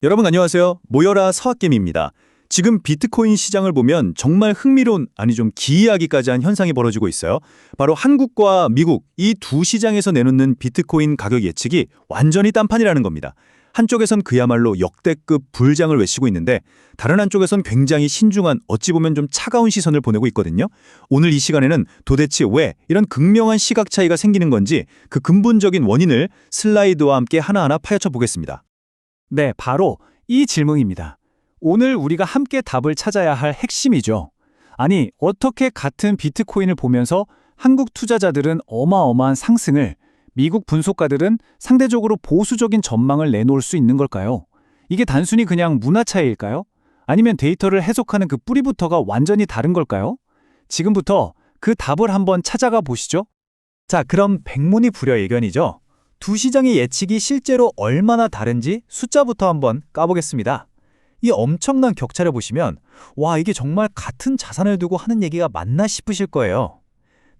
여러분 안녕하세요. 모여라 서학개미입니다. 지금 비트코인 시장을 보면 정말 흥미로운, 아니 좀 기이하기까지 한 현상이 벌어지고 있어요. 바로 한국과 미국 이 두 시장에서 내놓는 비트코인 가격 예측이 완전히 딴판이라는 겁니다. 한쪽에선 그야말로 역대급 불장을 외치고 있는데 다른 한쪽에선 굉장히 신중한, 어찌 보면 좀 차가운 시선을 보내고 있거든요. 오늘 이 시간에는 도대체 왜 이런 극명한 시각 차이가 생기는 건지 그 근본적인 원인을 슬라이드와 함께 하나하나 파헤쳐 보겠습니다. 네, 바로 이 질문입니다. 오늘 우리가 함께 답을 찾아야 할 핵심이죠. 아니, 어떻게 같은 비트코인을 보면서 한국 투자자들은 어마어마한 상승을, 미국 분석가들은 상대적으로 보수적인 전망을 내놓을 수 있는 걸까요? 이게 단순히 그냥 문화 차이일까요? 아니면 데이터를 해석하는 그 뿌리부터가 완전히 다른 걸까요? 지금부터 그 답을 한번 찾아가 보시죠. 자, 그럼 백문이 불여일견이죠. 두 시장의 예측이 실제로 얼마나 다른지 숫자부터 한번 까보겠습니다. 이 엄청난 격차를 보시면 와, 이게 정말 같은 자산을 두고 하는 얘기가 맞나 싶으실 거예요.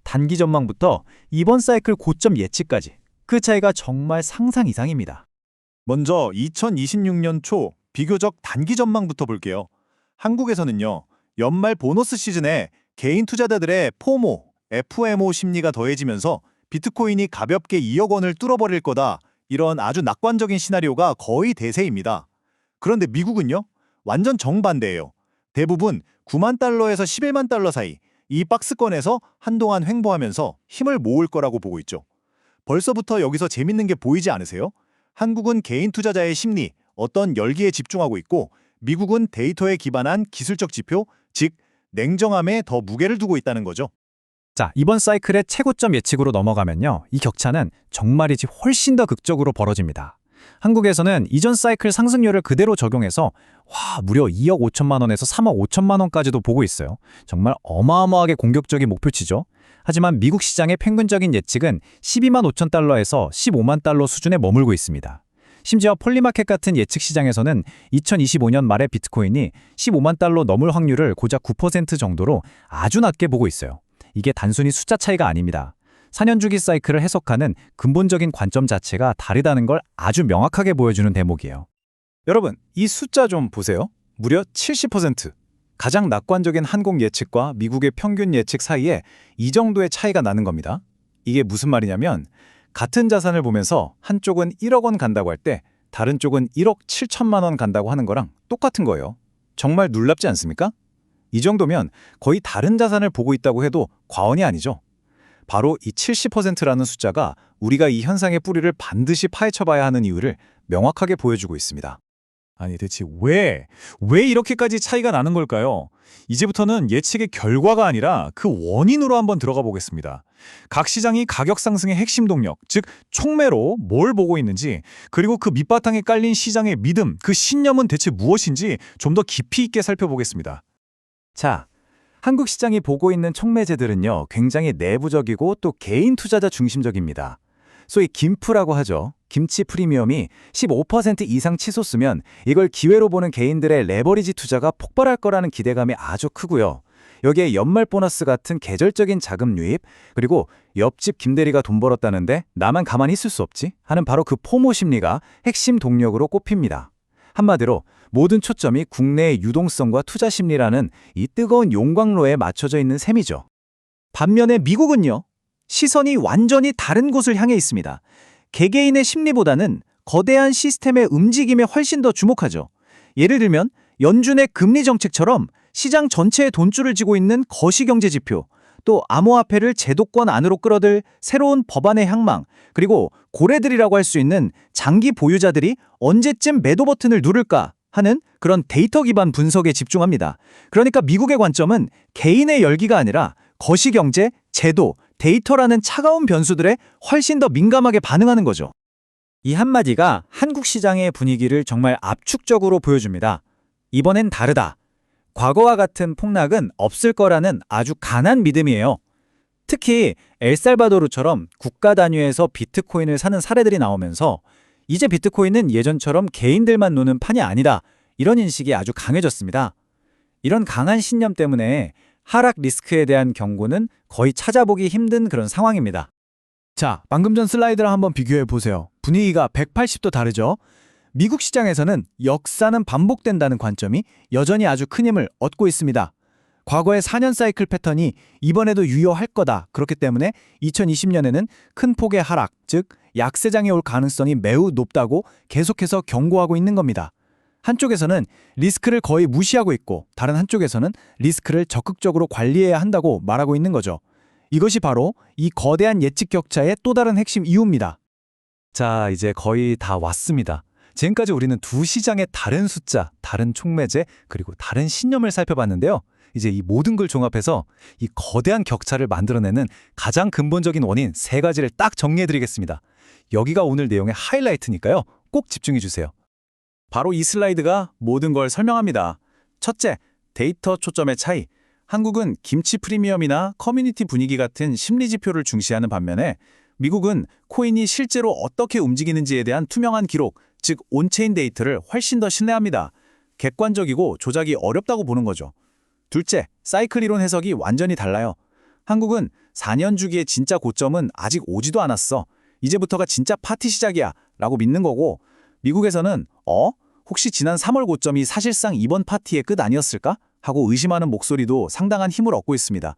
단기 전망부터 이번 사이클 고점 예측까지 그 차이가 정말 상상 이상입니다. 먼저 2026년 초 비교적 단기 전망부터 볼게요. 한국에서는요, 연말 보너스 시즌에 개인 투자자들의 포모, FOMO 심리가 더해지면서 비트코인이 가볍게 2억 원을 뚫어버릴 거다, 이런 아주 낙관적인 시나리오가 거의 대세입니다. 그런데 미국은요, 완전 정반대예요. 대부분 9만 달러에서 11만 달러 사이 이 박스권에서 한동안 횡보하면서 힘을 모을 거라고 보고 있죠. 벌써부터 여기서 재밌는 게 보이지 않으세요? 한국은 개인 투자자의 심리, 어떤 열기에 집중하고 있고, 미국은 데이터에 기반한 기술적 지표, 즉 냉정함에 더 무게를 두고 있다는 거죠. 자, 이번 사이클의 최고점 예측으로 넘어가면요, 이 격차는 정말이지 훨씬 더 극적으로 벌어집니다. 한국에서는 이전 사이클 상승률을 그대로 적용해서 무려 2억 5천만 원에서 3억 5천만 원까지도 보고 있어요. 정말 어마어마하게 공격적인 목표치죠. 하지만 미국 시장의 평균적인 예측은 12만 5천 달러에서 15만 달러 수준에 머물고 있습니다. 심지어 폴리마켓 같은 예측 시장에서는 2025년 말에 비트코인이 15만 달러 넘을 확률을 고작 9% 정도로 아주 낮게 보고 있어요. 이게 단순히 숫자 차이가 아닙니다. 4년 주기 사이클을 해석하는 근본적인 관점 자체가 다르다는 걸 아주 명확하게 보여주는 대목이에요. 여러분, 이 숫자 좀 보세요. 무려 70%. 가장 낙관적인 한국 예측과 미국의 평균 예측 사이에 이 정도의 차이가 나는 겁니다. 이게 무슨 말이냐면 같은 자산을 보면서 한쪽은 1억 원 간다고 할 때 다른 쪽은 1억 7천만 원 간다고 하는 거랑 똑같은 거예요. 정말 놀랍지 않습니까? 이 정도면 거의 다른 자산을 보고 있다고 해도 과언이 아니죠. 바로 이 70%라는 숫자가 우리가 이 현상의 뿌리를 반드시 파헤쳐봐야 하는 이유를 명확하게 보여주고 있습니다. 아니, 대체 왜 이렇게까지 차이가 나는 걸까요? 이제부터는 예측의 결과가 아니라 그 원인으로 한번 들어가 보겠습니다. 각 시장이 가격 상승의 핵심 동력, 즉 촉매로 뭘 보고 있는지, 그리고 그 밑바탕에 깔린 시장의 믿음, 그 신념은 대체 무엇인지 좀 더 깊이 있게 살펴보겠습니다. 자, 한국 시장이 보고 있는 촉매제들은요, 굉장히 내부적이고 또 개인 투자자 중심적입니다. 소위 김프라고 하죠. 김치 프리미엄이 15% 이상 치솟으면 이걸 기회로 보는 개인들의 레버리지 투자가 폭발할 거라는 기대감이 아주 크고요. 여기에 연말 보너스 같은 계절적인 자금 유입, 그리고 옆집 김대리가 돈 벌었다는데 나만 가만히 있을 수 없지 하는 바로 그 포모 심리가 핵심 동력으로 꼽힙니다. 한마디로 모든 초점이 국내의 유동성과 투자 심리라는 이 뜨거운 용광로에 맞춰져 있는 셈이죠. 반면에 미국은요, 시선이 완전히 다른 곳을 향해 있습니다. 개개인의 심리보다는 거대한 시스템의 움직임에 훨씬 더 주목하죠. 예를 들면 연준의 금리 정책처럼 시장 전체에 돈줄을 쥐고 있는 거시경제 지표, 또 암호화폐를 제도권 안으로 끌어들 새로운 법안의 향망, 그리고 고래들이라고 할 수 있는 장기 보유자들이 언제쯤 매도 버튼을 누를까 하는 그런 데이터 기반 분석에 집중합니다. 그러니까 미국의 관점은 개인의 열기가 아니라 거시경제, 제도, 데이터라는 차가운 변수들에 훨씬 더 민감하게 반응하는 거죠. 이 한마디가 한국 시장의 분위기를 정말 압축적으로 보여줍니다. 이번엔 다르다. 과거와 같은 폭락은 없을 거라는 아주 강한 믿음이에요. 특히 엘살바도르처럼 국가 단위에서 비트코인을 사는 사례들이 나오면서 이제 비트코인은 예전처럼 개인들만 노는 판이 아니다, 이런 인식이 아주 강해졌습니다. 이런 강한 신념 때문에 하락 리스크에 대한 경고는 거의 찾아보기 힘든 그런 상황입니다. 자, 방금 전 슬라이드랑 한번 비교해 보세요. 분위기가 180도 다르죠? 미국 시장에서는 역사는 반복된다는 관점이 여전히 아주 큰 힘을 얻고 있습니다. 과거의 4년 사이클 패턴이 이번에도 유효할 거다. 그렇기 때문에 2020년에는 큰 폭의 하락, 즉 약세장이 올 가능성이 매우 높다고 계속해서 경고하고 있는 겁니다. 한쪽에서는 리스크를 거의 무시하고 있고 다른 한쪽에서는 리스크를 적극적으로 관리해야 한다고 말하고 있는 거죠. 이것이 바로 이 거대한 예측 격차의 또 다른 핵심 이유입니다. 자, 이제 거의 다 왔습니다. 지금까지 우리는 두 시장의 다른 숫자, 다른 촉매제, 그리고 다른 신념을 살펴봤는데요. 이제 이 모든 걸 종합해서 이 거대한 격차를 만들어내는 가장 근본적인 원인 세 가지를 딱 정리해드리겠습니다. 여기가 오늘 내용의 하이라이트니까요. 꼭 집중해 주세요. 바로 이 슬라이드가 모든 걸 설명합니다. 첫째, 데이터 초점의 차이. 한국은 김치 프리미엄이나 커뮤니티 분위기 같은 심리 지표를 중시하는 반면에 미국은 코인이 실제로 어떻게 움직이는지에 대한 투명한 기록, 즉 온체인 데이터를 훨씬 더 신뢰합니다. 객관적이고 조작이 어렵다고 보는 거죠. 둘째, 사이클 이론 해석이 완전히 달라요. 한국은 4년 주기의 진짜 고점은 아직 오지도 않았어. 이제부터가 진짜 파티 시작이야 라고 믿는 거고, 미국에서는 혹시 지난 3월 고점이 사실상 이번 파티의 끝 아니었을까? 하고 의심하는 목소리도 상당한 힘을 얻고 있습니다.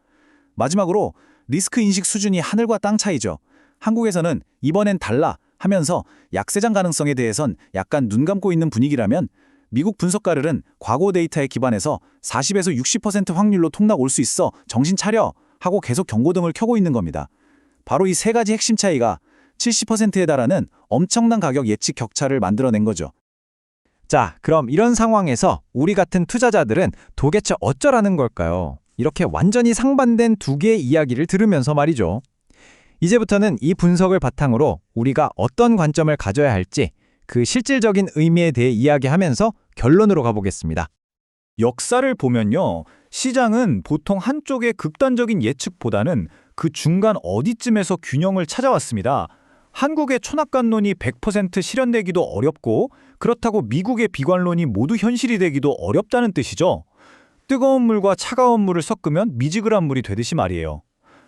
마지막으로 리스크 인식 수준이 하늘과 땅 차이죠. 한국에서는 이번엔 달라 하면서 약세장 가능성에 대해선 약간 눈 감고 있는 분위기라면 미국 분석가들은 과거 데이터에 기반해서 40에서 60% 확률로 통락 올 수 있어 정신 차려 하고 계속 경고등을 켜고 있는 겁니다. 바로 이 세 가지 핵심 차이가 70%에 달하는 엄청난 가격 예측 격차를 만들어낸 거죠. 자, 그럼 이런 상황에서 우리 같은 투자자들은 도대체 어쩌라는 걸까요? 이렇게 완전히 상반된 두 개의 이야기를 들으면서 말이죠. 이제부터는 이 분석을 바탕으로 우리가 어떤 관점을 가져야 할지 그 실질적인 의미에 대해 이야기하면서 결론으로 가보겠습니다. 역사를 보면요. 시장은 보통 한쪽의 극단적인 예측보다는 그 중간 어디쯤에서 균형을 찾아왔습니다. 한국의 천악관론이 100% 실현되기도 어렵고 그렇다고 미국의 비관론이 모두 현실이 되기도 어렵다는 뜻이죠. 뜨거운 물과 차가운 물을 섞으면 미지근한 물이 되듯이 말이에요.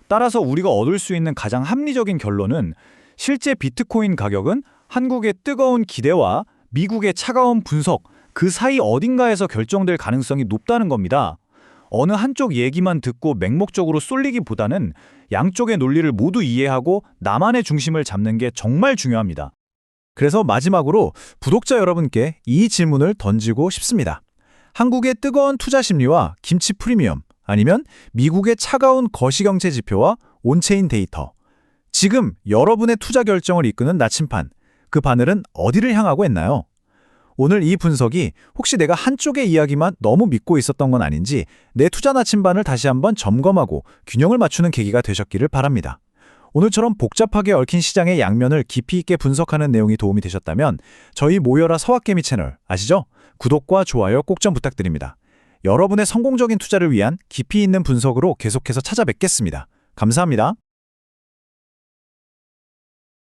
따라서 우리가 얻을 수 있는 가장 합리적인 결론은 실제 비트코인 가격은 한국의 뜨거운 기대와 미국의 차가운 분석, 그 사이 어딘가에서 결정될 가능성이 높다는 겁니다. 어느 한쪽 얘기만 듣고 맹목적으로 쏠리기보다는 양쪽의 논리를 모두 이해하고 나만의 중심을 잡는 게 정말 중요합니다. 그래서 마지막으로 구독자 여러분께 이 질문을 던지고 싶습니다. 한국의 뜨거운 투자 심리와 김치 프리미엄, 아니면 미국의 차가운 거시경제 지표와 온체인 데이터. 지금 여러분의 투자 결정을 이끄는 나침반, 그 바늘은 어디를 향하고 있나요? 오늘 이 분석이 혹시 내가 한쪽의 이야기만 너무 믿고 있었던 건 아닌지 내 투자 나침반을 다시 한번 점검하고 균형을 맞추는 계기가 되셨기를 바랍니다. 오늘처럼 복잡하게 얽힌 시장의 양면을 깊이 있게 분석하는 내용이 도움이 되셨다면 저희 모여라 서학개미 채널 아시죠? 구독과 좋아요 꼭 좀 부탁드립니다. 여러분의 성공적인 투자를 위한 깊이 있는 분석으로 계속해서 찾아뵙겠습니다. 감사합니다.